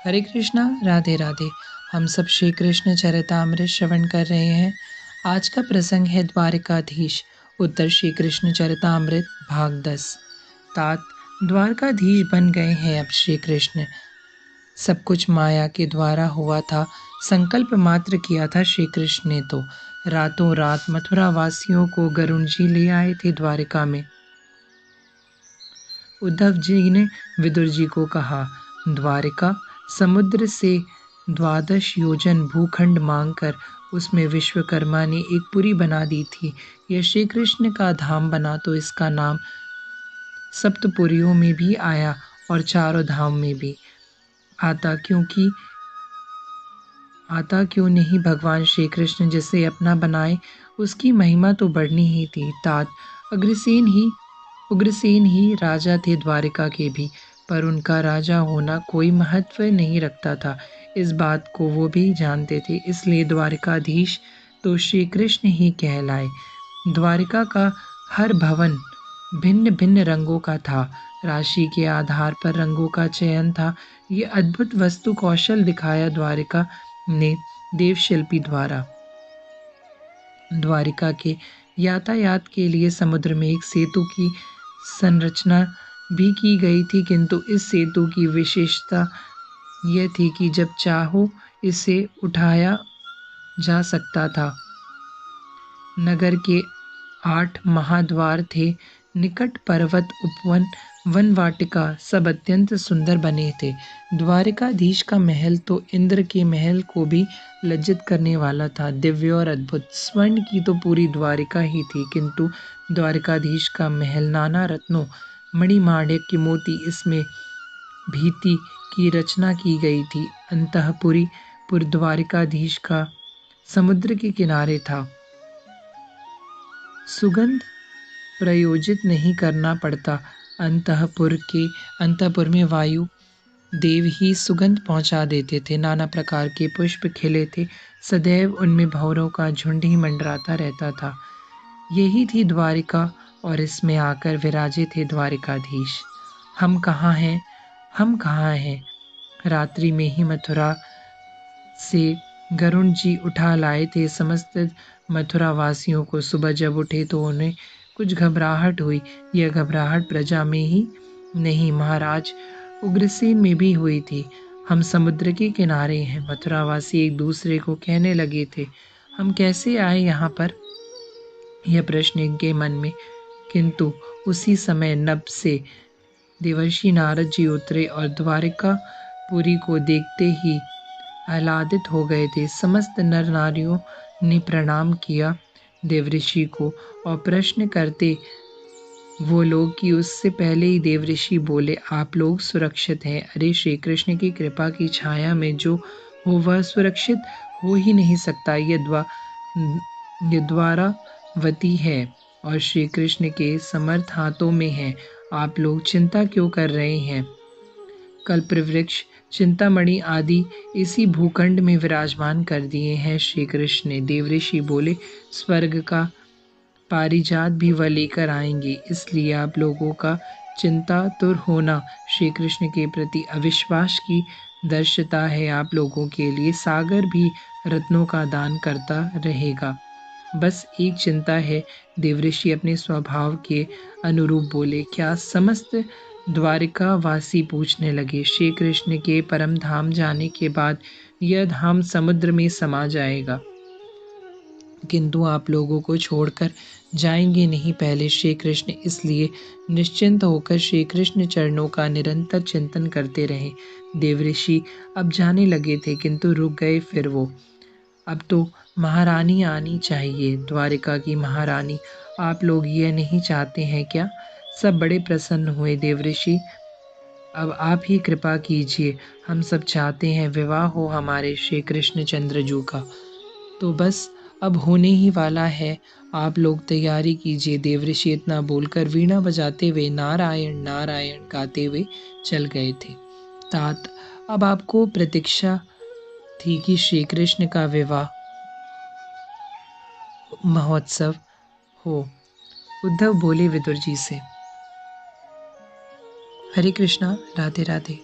हरे कृष्णा, राधे राधे। हम सब श्री कृष्ण चरितामृत श्रवण कर रहे हैं। आज का प्रसंग है द्वारिकाधीश, उत्तर श्री कृष्ण चरितामृत भाग 10। तात द्वारकाधीश बन गए हैं अब श्री कृष्ण। सब कुछ माया के द्वारा हुआ था। संकल्प मात्र किया था श्री कृष्ण ने तो रातों रात मथुरा वासियों को गरुण जी ले आए थे द्वारिका में। उद्धव जी ने विदुर जी को कहा, द्वारिका समुद्र से 12 योजन भूखंड मांगकर उसमें विश्वकर्मा ने एक पुरी बना दी थी। यह श्री कृष्ण का धाम बना तो इसका नाम सप्तपुरियों में भी आया और चारों धाम में भी आता, क्यों नहीं भगवान श्री कृष्ण जिसे अपना बनाए उसकी महिमा तो बढ़नी ही थी। तात उग्रसेन ही राजा थे द्वारिका के भी, पर उनका राजा होना कोई महत्व नहीं रखता था। इस बात को वो भी जानते थे, इसलिए द्वारिकाधीश तो श्री कृष्ण ही कहलाए। द्वारिका का हर भवन भिन्न भिन्न रंगों का था। राशि के आधार पर रंगों का चयन था। ये अद्भुत वस्तु कौशल दिखाया द्वारिका ने देवशिल्पी द्वारा। द्वारिका के यातायात के लिए समुद्र में एक सेतु की संरचना भी की गई थी, किंतु इस सेतु की विशेषता यह थी कि जब चाहो इसे उठाया जा सकता था। नगर के 8 महाद्वार थे। निकट पर्वत, उपवन, वन वाटिका सब अत्यंत सुंदर बने थे। द्वारिकाधीश का महल तो इंद्र के महल को भी लज्जित करने वाला था। दिव्य और अद्भुत स्वर्ण की तो पूरी द्वारिका ही थी, किंतु द्वारिकाधीश का महल नाना रत्नों, मणिमाणिक्य, मोती इसमें भीति की रचना की गई थी। अंतःपुरी द्वारिकाधीश का समुद्र के किनारे था। सुगंध प्रयोजित नहीं करना पड़ता। अंतःपुर में वायु देव ही सुगंध पहुंचा देते थे। नाना प्रकार के पुष्प खिले थे। सदैव उनमें भंवरों का झुंड ही मंडराता रहता था। यही थी द्वारिका और इसमें आकर विराजे थे द्वारिकाधीश। हम कहाँ हैं? रात्रि में ही मथुरा से गरुण जी उठा लाए थे समस्त मथुरा वासियों को। सुबह जब उठे तो उन्हें कुछ घबराहट हुई। यह घबराहट प्रजा में ही नहीं, महाराज उग्रसेन में भी हुई थी। हम समुद्र के किनारे हैं। मथुरावासी एक दूसरे को कहने लगे थे, हम कैसे आए यहाँ पर? यह प्रश्न इनके मन में। किंतु उसी समय नभ से देवर्षि नारद जी उतरे और द्वारिकापुरी को देखते ही आह्लादित हो गए थे। समस्त नर नारियों ने प्रणाम किया देवऋषि को और प्रश्न करते वो लोग कि उससे पहले ही देवऋषि बोले, आप लोग सुरक्षित हैं। अरे श्री कृष्ण की कृपा की छाया में जो हो वह सुरक्षित हो ही नहीं सकता। ये द्वारावती है और श्री कृष्ण के समर्थ हाथों में है। आप लोग चिंता क्यों कर रहे हैं? कल्पवृक्ष, चिंतामणि आदि इसी भूखंड में विराजमान कर दिए हैं श्री कृष्ण ने। देवऋषि बोले, स्वर्ग का पारिजात भी वह लेकर आएंगे, इसलिए आप लोगों का चिंतातुर होना श्री कृष्ण के प्रति अविश्वास की दर्शता है। आप लोगों के लिए सागर भी रत्नों का दान करता रहेगा। बस एक चिंता है। देवऋषि अपने स्वभाव के अनुरूप बोले। क्या? समस्त द्वारिकावासी पूछने लगे। श्री कृष्ण के परम धाम जाने के बाद यह धाम समुद्र में समा जाएगा, किंतु आप लोगों को छोड़कर जाएंगे नहीं। पहले श्री कृष्ण इसलिए निश्चिंत होकर श्री कृष्ण चरणों का निरंतर चिंतन करते रहे। देवऋषि अब जाने लगे थे, किंतु रुक गए फिर वो। अब तो महारानी आनी चाहिए, द्वारिका की महारानी। आप लोग ये नहीं चाहते हैं क्या? सब बड़े प्रसन्न हुए। देवऋषि, अब आप ही कृपा कीजिए। हम सब चाहते हैं विवाह हो हमारे श्री कृष्ण चंद्रजू का। तो बस अब होने ही वाला है, आप लोग तैयारी कीजिए। देवऋषि इतना बोलकर वीणा बजाते हुए नारायण नारायण गाते हुए चल गए थे। तात अब आपको प्रतीक्षा थी कि श्री कृष्ण का विवाह महोत्सव हो। उद्धव बोले विदुर जी से। हरे कृष्णा, राधे राधे।